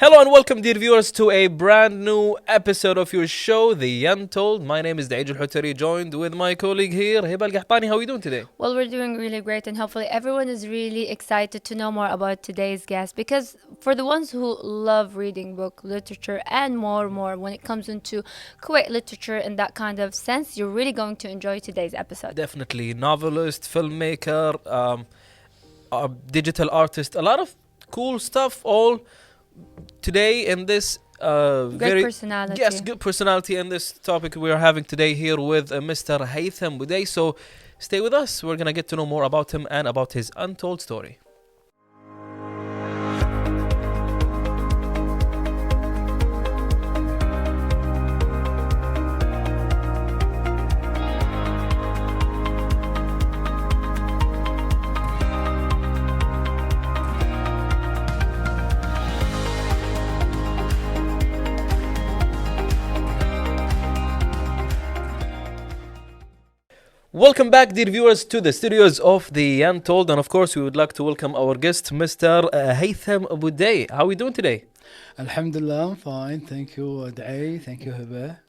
Hello and welcome, dear viewers, to a brand new episode of your show, The Untold. My name is Daij Al-Hutari, joined with my colleague here, Hiba Al-Gahtani. How are you doing today? Well, we're doing really great, and hopefully, everyone is really excited to know more about today's guest. Because for the ones who love reading book literature and more, when it comes into Kuwait literature in that kind of sense, you're really going to enjoy today's episode. Definitely novelist, filmmaker, digital artist, a lot of cool stuff all today in this Great personality. yes, good personality in this topic we are having today here with Mr. Haitham Boodai. So stay with us. We're going to get to know more about him and about his untold story. Welcome back, dear viewers, to the studios of The Untold. And of course, we would like to welcome our guest, Mr. Haitham Boodai. How are we doing today? Alhamdulillah, I'm fine. Thank you, Da'i. Thank you, Hiba.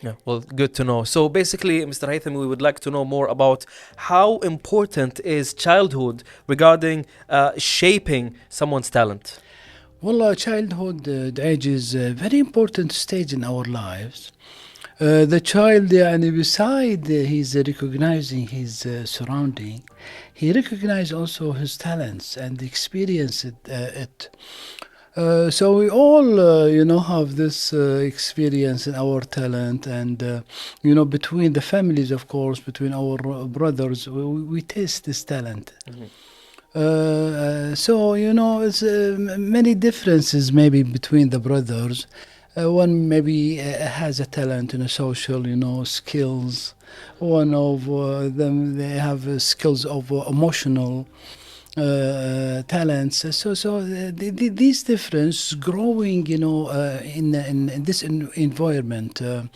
Yeah, well, good to know. So basically, Mr. Haitham, we would like to know more about how important is childhood regarding shaping someone's talent. Wallah, childhood age is a very important stage in our lives. The child, beside he's recognizing his surrounding, he recognizes also his talents and experience it. So we all, have this experience in our talent, and between the families, of course, between our brothers, we taste this talent. It's many differences maybe between the brothers. One maybe has a talent in a social, skills. One of them, they have skills of emotional talents. These difference growing, in this environment, the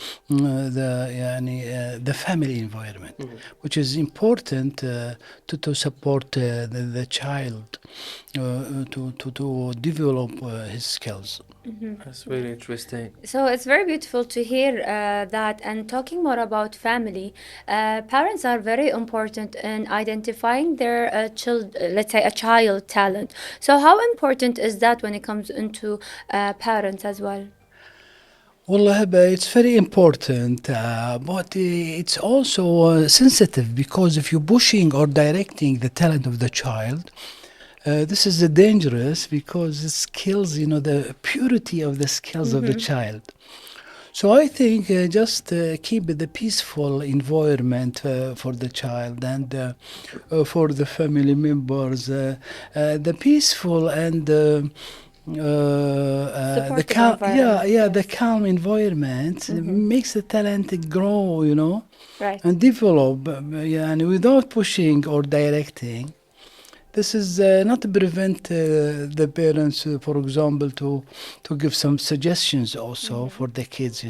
family environment, which is important to support the child to develop his skills. That's really interesting. So it's very beautiful to hear that. And talking more about family, parents are very important in identifying their let's say a child talent. So how important is that when it comes into parents as well? Wallah, it's very important, but it's also sensitive, because if you're pushing or directing the talent of the child, this is dangerous, because it kills, the purity of the skills of the child. So I think just keep the peaceful environment for the child, and for the family members, the peaceful and the Supportive calm, environment, the calm environment makes the talent grow, right. and develop, and without pushing or directing. This is not to prevent the parents, for example, to give some suggestions also for the kids,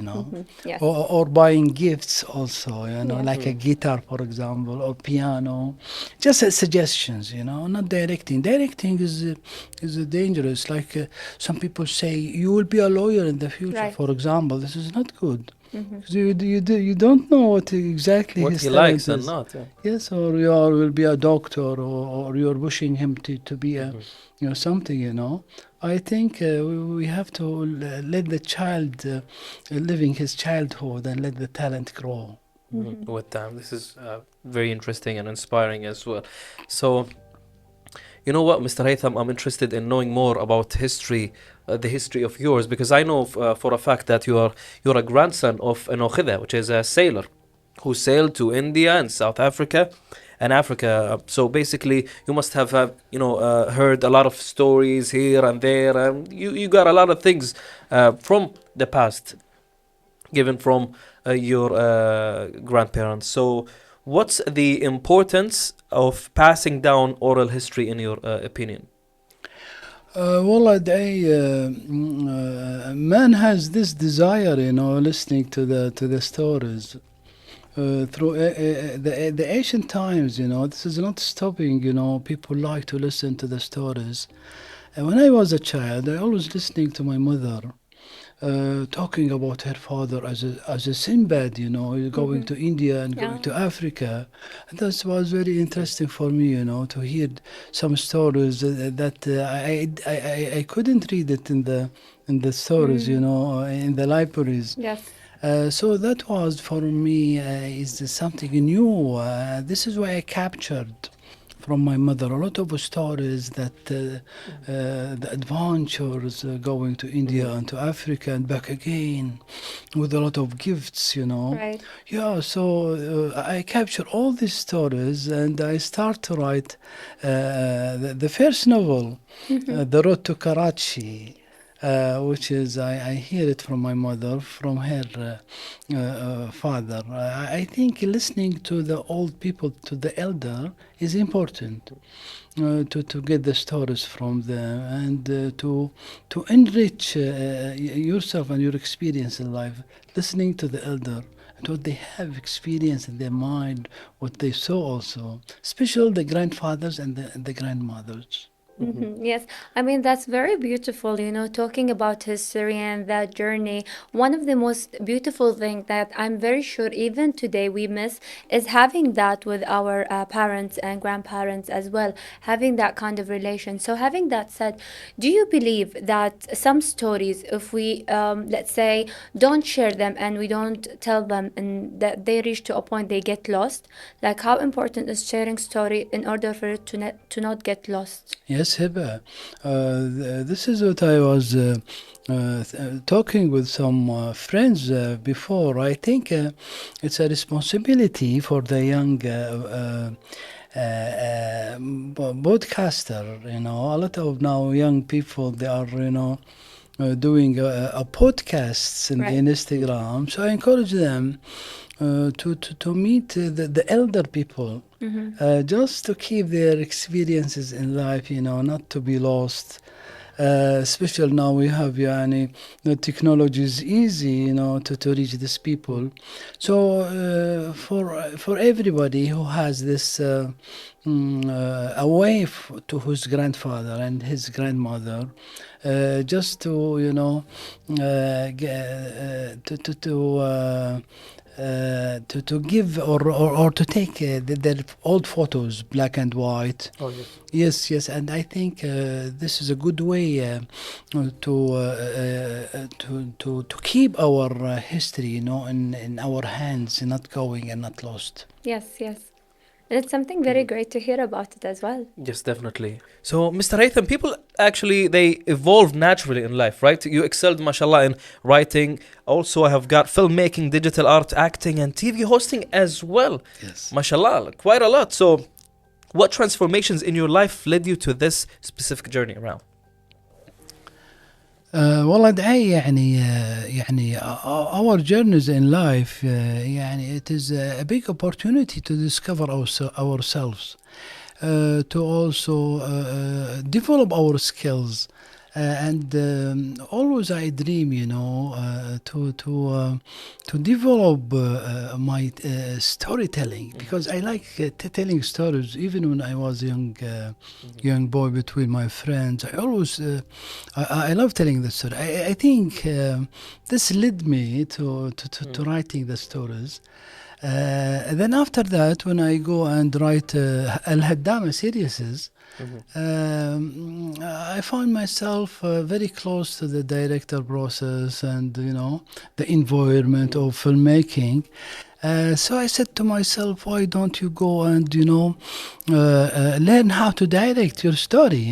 Yes. or buying gifts also, like a guitar, for example, or piano. Just suggestions, not directing. Directing is dangerous. Like some people say, you will be a lawyer in the future, Right. for example. This is not good. 'Cause you don't know what exactly What his he talent likes and is. not. Yeah. Yes, or will be a doctor, or you're pushing him to be a, something, I think we have to let the child living his childhood, and let the talent grow. With time. This is very interesting and inspiring as well. So, you know what, Mr. Haytham, I'm interested in knowing more about history, the history of yours, because I know for a fact that you're a grandson of an Okhida, which is a sailor who sailed to India and South Africa and Africa. So basically, you must have heard a lot of stories here and there, and you got a lot of things from the past, given from your grandparents. So, what's the importance of passing down oral history in your opinion? Wallah, man has this desire, listening to the stories. Through the ancient times, this is not stopping. People like to listen to the stories, When I was a child, I always listening to my mother talking about her father as a Sinbad, going Mm-hmm. to India and going Yeah. to Africa. And that was very interesting for me, to hear some stories that I couldn't read it in the stories, Mm. in the libraries. Yes. So that was for me is something new. This is why I captured from my mother a lot of stories that the adventures going to India Mhm. and to Africa and back again with a lot of gifts. Right. Yeah, so I capture all these stories and I start to write the first novel, Mm-hmm. The Road to Karachi, which is I hear it from my mother, from her father. I think listening to the old people, to the elder, is important to get the stories from them and to enrich yourself and your experience in life. Listening to the elder and what they have experienced in their mind, what they saw also, especially the grandfathers and the grandmothers. Mhm. Yes, I mean, that's very beautiful, talking about history and that journey. One of the most beautiful things that I'm very sure even today we miss is having that with our parents and grandparents as well, having that kind of relation. So, having that said, do you believe that some stories, if we, let's say, don't share them and we don't tell them and that they reach to a point they get lost? Like, how important is sharing story in order for it to not get lost? Yes, Hiba. This is what I was talking with some friends before. I think it's a responsibility for the young broadcaster. A lot of now young people they are doing a podcasts in the Right. Instagram. So I encourage them to meet the elder people, Mm-hmm. just to keep their experiences in life, not to be lost. Especially now we have the technology is easy, to reach these people. So for everybody who has this a way to his grandfather and his grandmother, just to to give or to take their old photos, black and white. Oh, yes. Yes, yes, and I think this is a good way to keep our history, in our hands, not going and not lost. Yes, yes. And it's something very great to hear about it as well. Yes, definitely. So, Mr. Haytham, people actually they evolve naturally in life, right? You excelled, mashallah, in writing. Also, I have got filmmaking, digital art, acting, and TV hosting as well. Yes. Mashallah, quite a lot. So, what transformations in your life led you to this specific journey around? والله دعي يعني our journeys in life يعني it is a big opportunity to discover ourselves, to also develop our skills, and always I dream, to develop my storytelling, because I like telling stories. Even when I was young boy between my friends, I always I love telling the story. I think this led me to writing the stories. Then after that, when I go and write Al Haddama series, I find myself very close to the director process and the environment of filmmaking. So I said to myself, why don't you go and learn how to direct your story,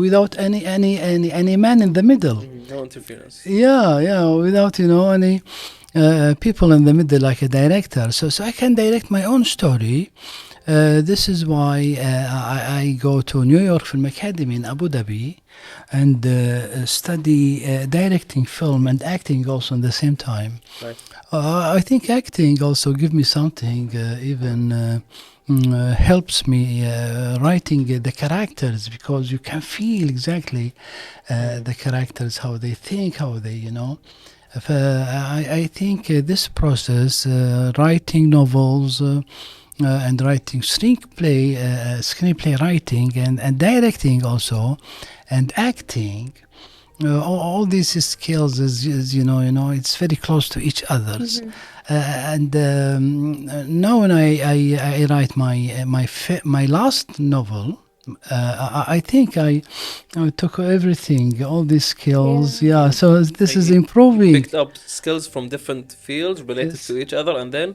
without any man in the middle. No interference. Yeah, without any people in the middle like a director. So I can direct my own story. This is why I go to New York Film Academy in Abu Dhabi and study directing film and acting also at the same time. Nice. I think acting also give me something, even helps me writing the characters, because you can feel exactly the characters, how they think, how they, I think this process, writing novels, and writing screenplay writing and directing also, and acting. All these skills is it's very close to each others. And now when I write my last novel, I think I took everything, all these skills. Yeah. Yeah, so this is You improving. picked up skills from different fields related Yes. to each other, and then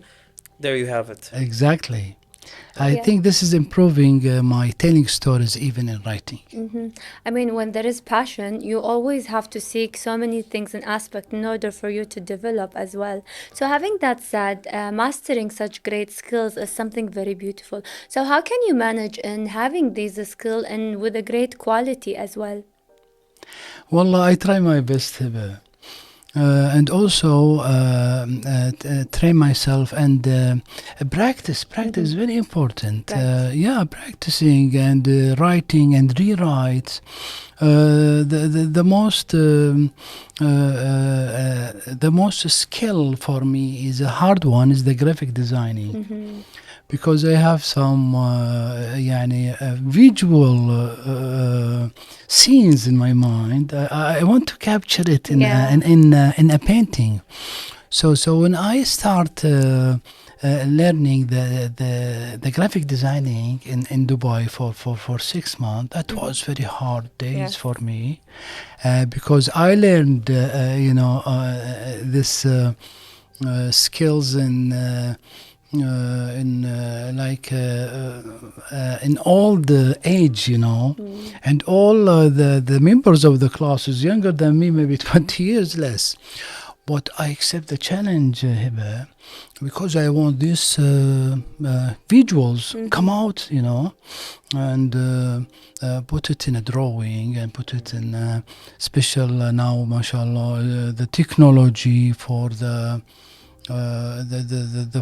there you have it. Exactly. I Yeah. think this is improving my telling stories even in writing. I mean, when there is passion, you always have to seek so many things and aspects in order for you to develop as well. So, having that said, mastering such great skills is something very beautiful. So, how can you manage in having these skills and with a great quality as well? Wallah, I try my best, Hiba. And also train myself and practice. Practice is very important. Right. Yeah, practicing and writing and rewrites. The most skill for me is a hard one is the graphic designing, because I have some visual scenes in my mind. I want to capture it Yeah. in a painting. So when I start learning the graphic designing in Dubai for 6 months, that was very hard days Yes. for me, because I learned this skills in all the age, and all the members of the class is younger than me, maybe 20 years less. But I accept the challenge, Hiba, because I want these visuals come out, and put it in a drawing and put it in special now, mashallah, the technology for the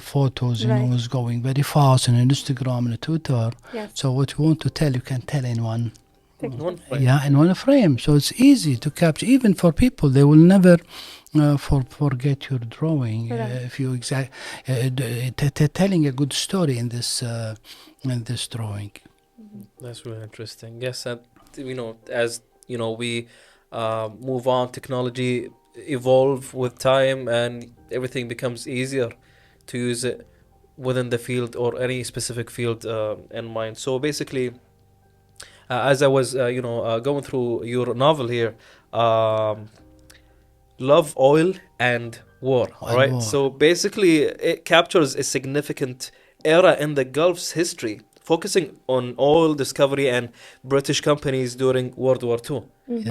photos, Right. is going very fast on Instagram and Twitter. Yes. So what you want to tell, you can tell in one. One frame. Yeah, in one frame. So it's easy to capture, even for people. They will never forget your drawing Right. if you telling a good story in this drawing. That's really interesting. Yes, and as we move on, technology evolve with time, and everything becomes easier to use it within the field or any specific field in mind. So basically, as I was, going through your novel here, love, oil, and war. All And right. war. So basically, it captures a significant era in the Gulf's history, focusing on oil discovery and British companies during World War II.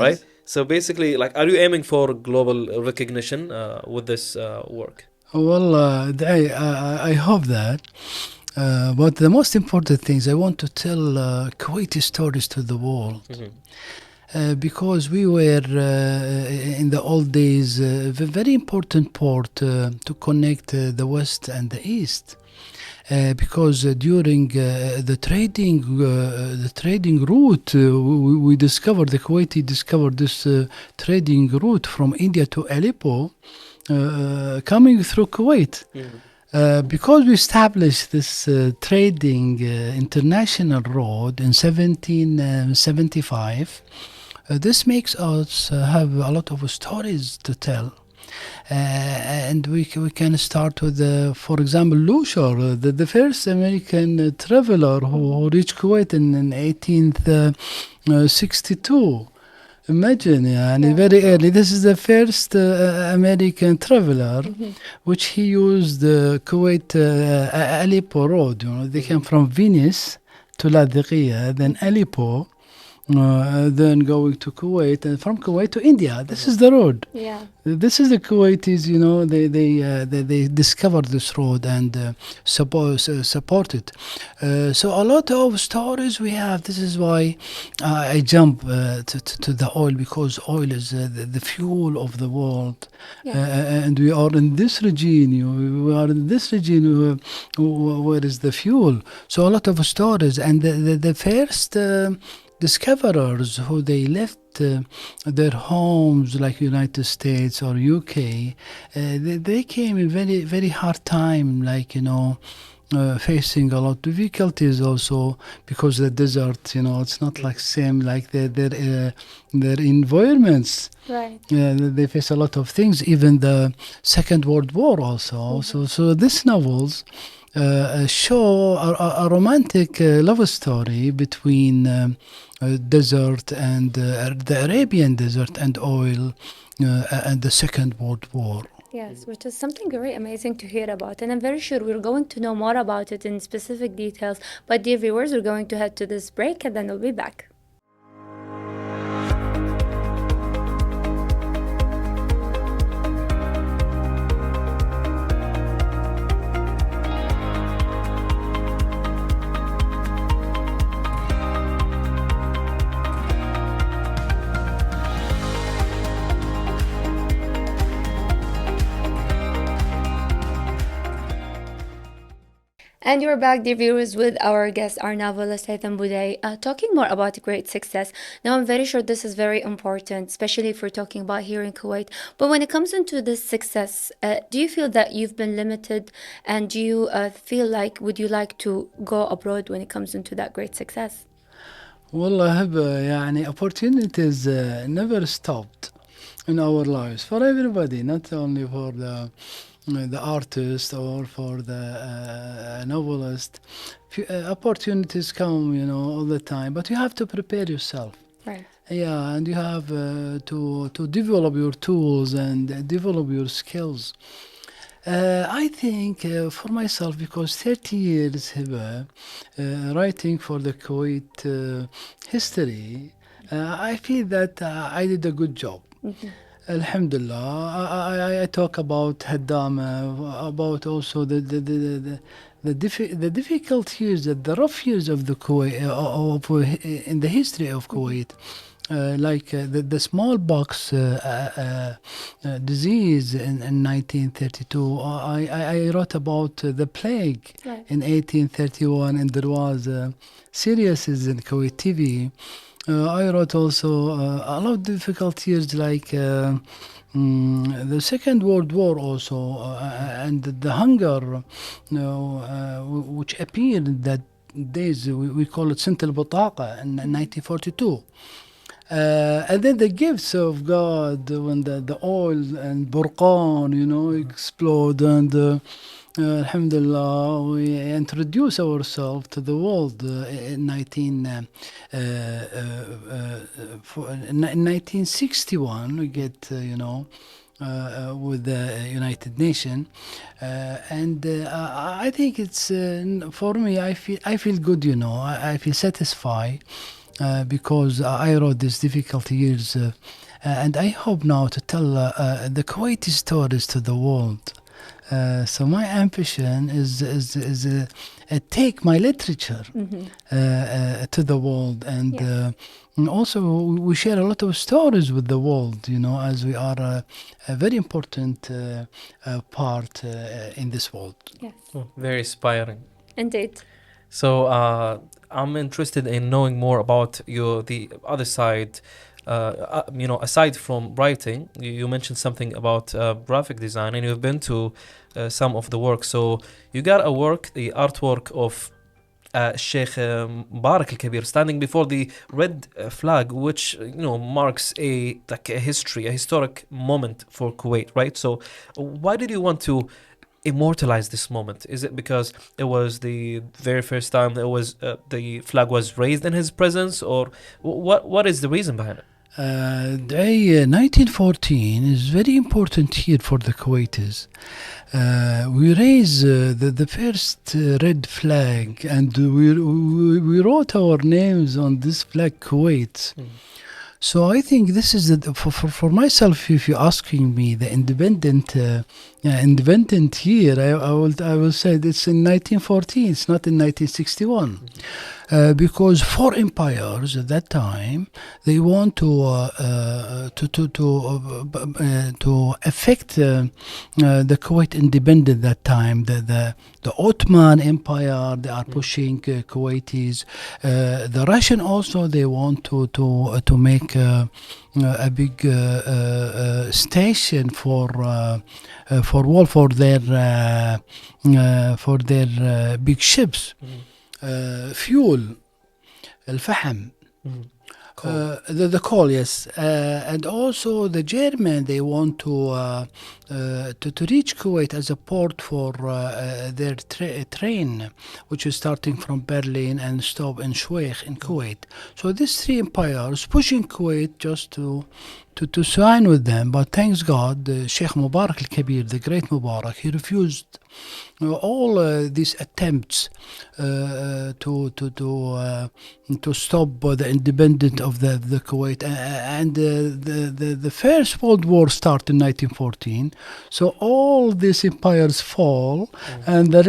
Right. So basically, are you aiming for global recognition with this work? Well, I hope that. But the most important things, I want to tell Kuwaiti stories to the world. Because we were in the old days a very important port to connect the West and the East. Because during the trading route, we discovered, the Kuwaiti discovered this trading route from India to Aleppo, coming through Kuwait. Because we established this trading international road in 1775, this makes us have a lot of stories to tell. And we can start with, for example, Lushar, the first American traveler who reached Kuwait in 1862. Imagine, very early. This is the first American traveler, which he used the Kuwait Aleppo road. They came from Venice to Ladiqiya, then Aleppo, then going to Kuwait, and from Kuwait to India. This is the road. Yeah. This is the Kuwaitis, they discovered this road and support it. So a lot of stories we have. This is why I jump to the oil, because oil is the fuel of the world. And we are in this region. We are in this region where is the fuel. So a lot of stories, and the first discoverers who they left their homes, like United States or UK, they came in very, very hard time, facing a lot of difficulties also because the desert, it's not like same like their environments. Right. They face a lot of things, even the Second World War also. So these novels show a romantic love story between desert and the Arabian desert and oil and the Second World War. Yes, which is something very amazing to hear about. And I'm very sure we're going to know more about it in specific details. But dear viewers, we're going to head to this break and then we'll be back. And you're back, dear viewers, with our guest, our novelist Haitham Boodai, talking more about great success. Now, I'm very sure this is very important, especially if we're talking about here in Kuwait. But when it comes into this success, do you feel that you've been limited, and do you feel like would you like to go abroad when it comes into that great success? والله هبة يعني opportunities never stopped in our lives for everybody, not only for the artist or for the novelist. Opportunities come, all the time, but you have to prepare yourself. Right. Yeah, and you have to develop your tools and develop your skills. I think for myself, because 30 years Hiba, writing for the Kuwait history, I feel that I did a good job. Alhamdulillah. I talk about Haitham, about also the difficult years, the rough years of the Kuwait, in the history of Kuwait. Like the smallpox disease in 1932. I wrote about the plague in 1831, and there was series in Kuwait TV. I wrote also a lot of difficult years like the Second World War also, and the hunger which appeared in that days. We call it Sint al-Bataqa in 1942. And then the gifts of God when the oil and Burqan, explode, and Alhamdulillah, we introduce ourselves to the world in 1961. We get, with the United Nations, and I think it's for me. I feel good. I feel satisfied. Because I wrote these difficult years, and I hope now to tell the Kuwaiti stories to the world. So my ambition is take my literature to the world, and also we share a lot of stories with the world. As we are a very important part in this world. Yes. Oh, very inspiring. Indeed. So I'm interested in knowing more about the other side. Aside from writing, you mentioned something about graphic design, and you've been to some of the work. So you got the artwork of Sheikh Mubarak al-Kabir standing before the red flag, which marks a historic moment for Kuwait, right? So why did you want to immortalize this moment? Is it because it was the very first time the flag was raised in his presence, or what is the reason behind it? 1914 is very important year for the Kuwaitis. We raised the first red flag, and we wrote our names on this flag, Kuwait. So I think this is for myself. If you're asking me the independent year, I will say it's in 1914. It's not in 1961. Because four empires at that time, they want to affect the Kuwait independent that time. The Ottoman Empire, they are pushing Kuwaitis. The Russian also, they want to make a big station for wall for their big ships. Fuel, الفحم. Cool. The coal, yes, and also the German, they want to reach Kuwait as a port for their train, which is starting from Berlin and stop in Shueikh in Kuwait. So these three empires pushing Kuwait just to sign with them, but thanks God, Sheikh Mubarak al-Kabir, the great Mubarak, he refused all these attempts to stop the independence of the Kuwait, and the First World War started in 1914. So all these empires fall, and the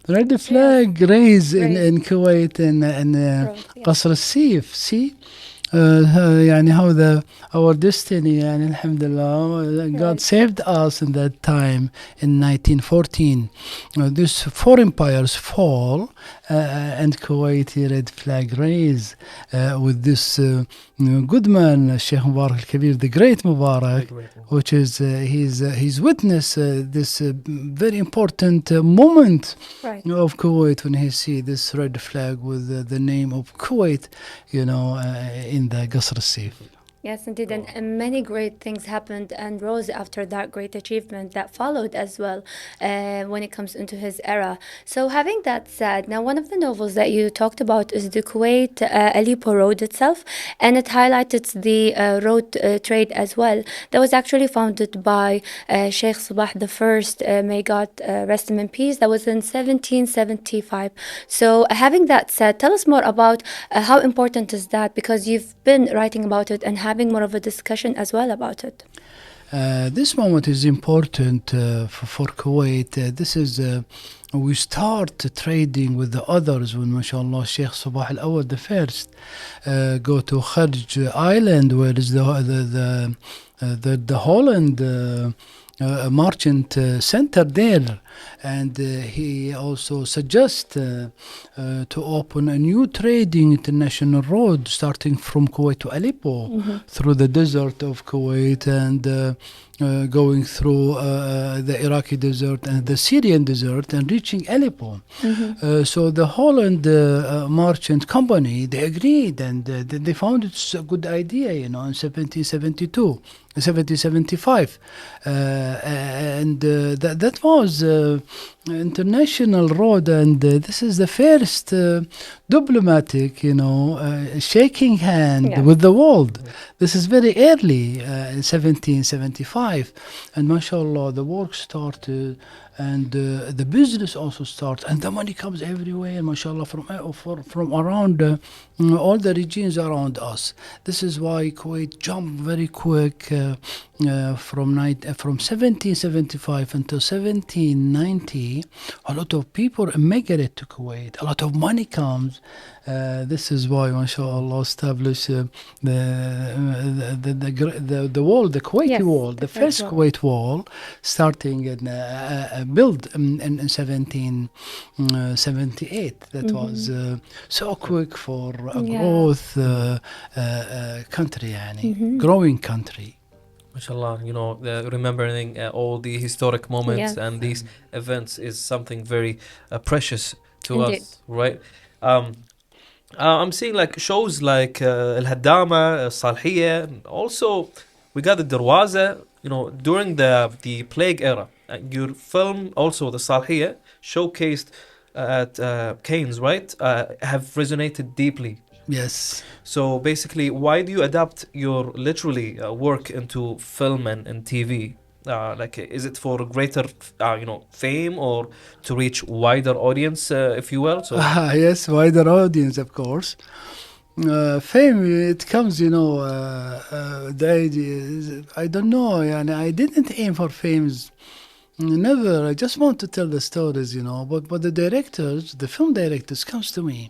red flag raised in Kuwait and Yeah. قصر السيف. See. يعني how our destiny يعني alhamdulillah God Right. saved us in that time in 1914. These four empires fall, and Kuwaiti red flag raise with this good man Sheikh Mubarak al-Kabir, the great Mubarak, Great one. which is he's witnessed this very important moment Right. of Kuwait when he see this red flag with the name of Kuwait, in the Qasr al-Sif. Yes, indeed, and many great things happened and rose after that great achievement that followed as well when it comes into his era. So, having that said, now one of the novels that you talked about is the Kuwait Aleppo Road itself, and it highlighted the road trade as well. That was actually founded by Sheikh Sabah the First, may God rest him in peace. That was in 1775. So, having that said, tell us more about how important is that, because you've been writing about it and having more of a discussion as well about it. This moment is important for Kuwait. This is we start trading with the others when, mashallah, Sheikh Sabah al-Awwal the first go to Kharj Island, where is the Holland merchant center there, and he also suggests to open a new trading international road starting from Kuwait to Aleppo through the desert of Kuwait and going through the Iraqi desert and the Syrian desert and reaching Aleppo. So the Holland merchant company, they agreed, and they found it's a good idea, in 1772. 1775, and that was international road, and this is the first diplomatic, shaking hand Yeah. with the world. This is very early in 1775, and mashallah, the work started, and the business also starts, and the money comes everywhere, mashallah, from around all the regions around us. This is why Kuwait jumped very quick from 1775 until 1790. A lot of people immigrate to Kuwait. A lot of money comes. This is why, mashallah, established the wall, the Kuwaiti Yes, wall, the the first first wall. Kuwait wall, starting in built in 1778. That was so quick for a Yeah. growth country, growing country. MashaAllah, remembering all the historic moments Yes. and these events is something very precious to Indeed. us, right? I'm seeing like shows like Al Haddama, Salhiya, and also we got the Darwaza, during the plague era. Your film, also the Salhiya, showcased at Cairns, right? Have resonated deeply. Yes. So basically, why do you adapt your literally work into film and TV? Is it for greater, fame or to reach wider audience, if you will? So Yes, wider audience, of course. Fame, it comes, the idea is, I don't know, I didn't aim for fame. Never. I just want to tell the stories, but the directors, the film directors comes to me.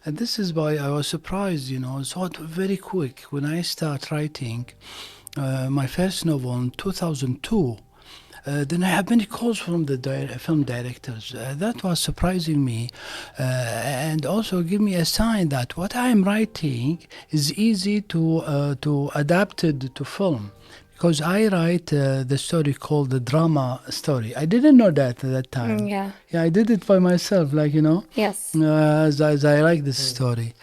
And this is why I was surprised, so very quick when I start writing my first novel in 2002. Then I have many calls from the film directors. That was surprising me, and also give me a sign that what I am writing is easy to adapt it to film. Because I write the story called the drama story. I didn't know that at that time. Yeah. Yeah, I did it by myself, like, Yes. as I like this story.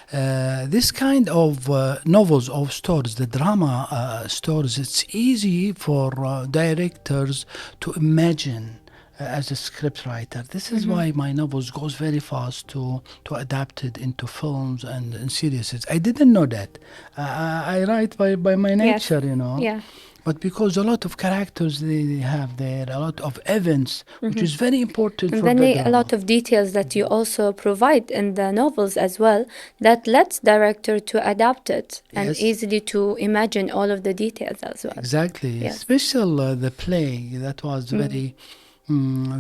This kind of novels or stories, the drama stories, it's easy for directors to imagine as a script writer. This is why my novels goes very fast to adapt it into films and series. I didn't know that. I write by my Yes. nature, you know. Yeah. But because a lot of characters they have there, a lot of events, which is very important And for then the a drama. lot of details that you also provide in the novels as well that lets director to adapt it and Yes. easily to imagine all of the details as well. Exactly, Yes. special the play that was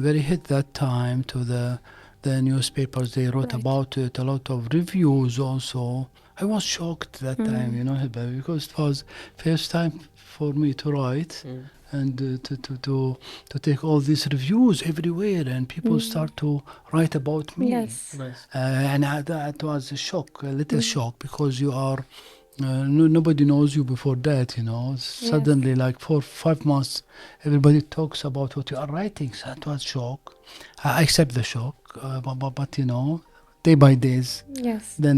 very hit that time to the newspapers. They wrote Right. about it. A lot of reviews also. I was shocked that time, Hiba, because it was first time for me to write and to take all these reviews everywhere, and people start to write about me. Yes. Nice. And that was a shock, a little shock, because you are nobody knows you before that, Suddenly, like 4 5 months, everybody talks about what you are writing. So that was shock. I accept the shock, but day by days. Yes. Then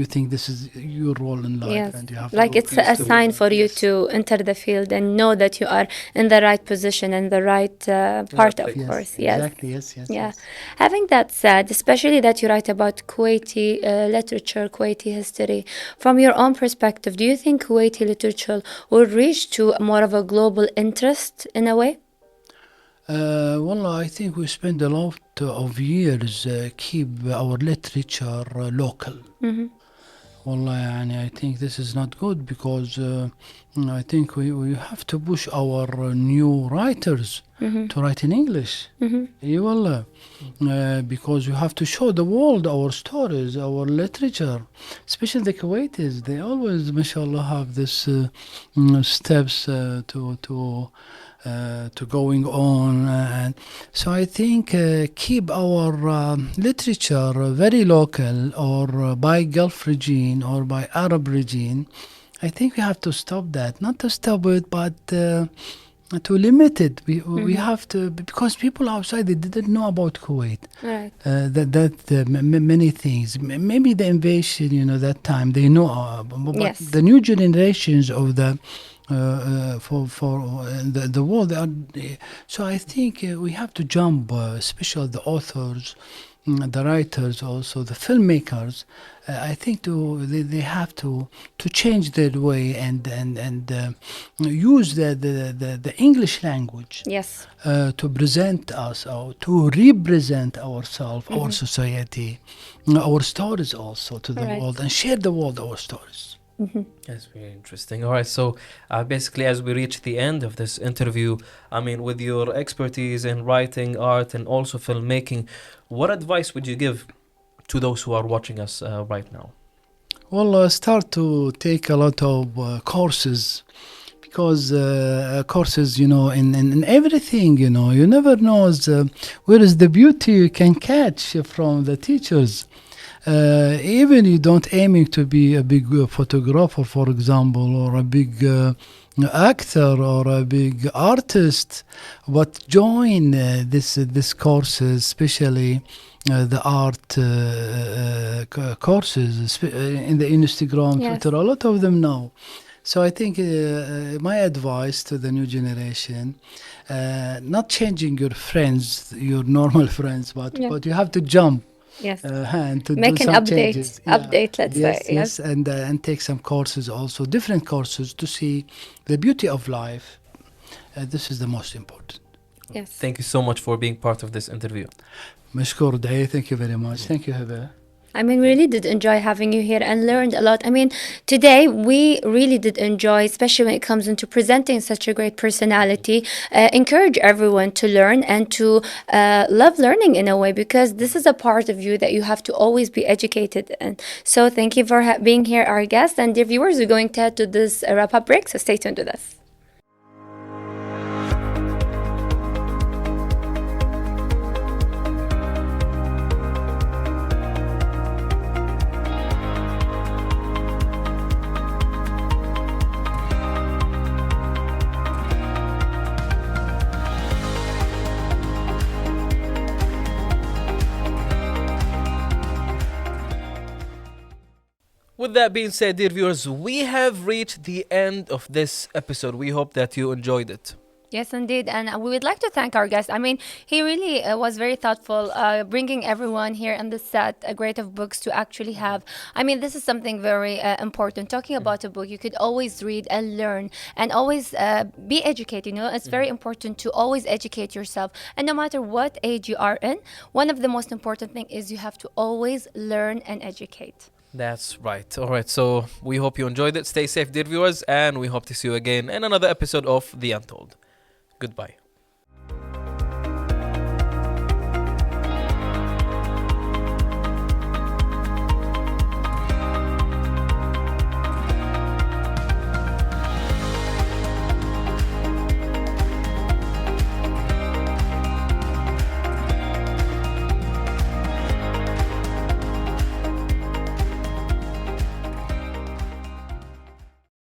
you think this is your role in life, Yes. and you have Like to it's a sign for you to enter the field and know that you are in the right position and the right part, of place. course. Yes, Yes. exactly. Yes. Yeah. Having that said, especially that you write about Kuwaiti literature, Kuwaiti history, from your own perspective, do you think Kuwaiti literature will reach to more of a global interest in a way? Well, I think we spend a lot of years keep our literature local. والله يعني I think this is not good, because I think we have to push our new writers to write in English. اي والله. Because you have to show the world our stories, our literature, especially the Kuwaitis. They always, mashallah, have this steps to going on, and so I think keep our literature very local, or by Gulf region or by Arab region. I think we have to stop that, not to stop it, but to limit it. We have to, because people outside, they didn't know about Kuwait. Right. Many things. Maybe the invasion, that time they know, but Yes. the new generations of the for the world. So I think we have to jump, especially the authors, the writers, also the filmmakers. I think they have to change their way and use the English language Yes. to present us, or to represent ourselves, our society, our stories also to the Right. world, and share the world our stories. That's very interesting. All right, so basically, as we reach the end of this interview, I mean, with your expertise in writing, art, and also filmmaking, what advice would you give to those who are watching us right now? Well, start to take a lot of courses, because courses, in everything, you never know where is the beauty you can catch from the teachers. Even you don't aiming to be a big photographer, for example, or a big actor or a big artist, but join this courses, especially the art courses in the Instagram, Yes. Twitter, a lot of them now. So I think my advice to the new generation, not changing your friends, your normal friends, but Yeah. but you have to jump Yes. and to Make do an some update. changes. Update, let's yes, say. yes, and take some courses also, different courses, to see the beauty of life. This is the most important. Yes. Thank you so much for being part of this interview. مشكور دعي. Thank you very much. Thank you, Heba. I mean, we really did enjoy having you here and learned a lot. I mean, today we really did enjoy, especially when it comes into presenting such a great personality. Encourage everyone to learn and to love learning in a way, because this is a part of you that you have to always be educated in. So thank you for being here, our guest. And dear viewers, we're going to head to this wrap-up break, so stay tuned with us. With that being said, dear viewers, we have reached the end of this episode. We hope that you enjoyed it. Yes, indeed. And we would like to thank our guest. I mean, he really was very thoughtful, bringing everyone here on the set a grade of books to actually have. I mean, this is something very important. Talking about a book, you could always read and learn and always be educated. You know, it's very important to always educate yourself. And no matter what age you are in, one of the most important thing is you have to always learn and educate. That's right. All right. So we hope you enjoyed it. Stay safe, dear viewers, and we hope to see you again in another episode of The Untold. Goodbye.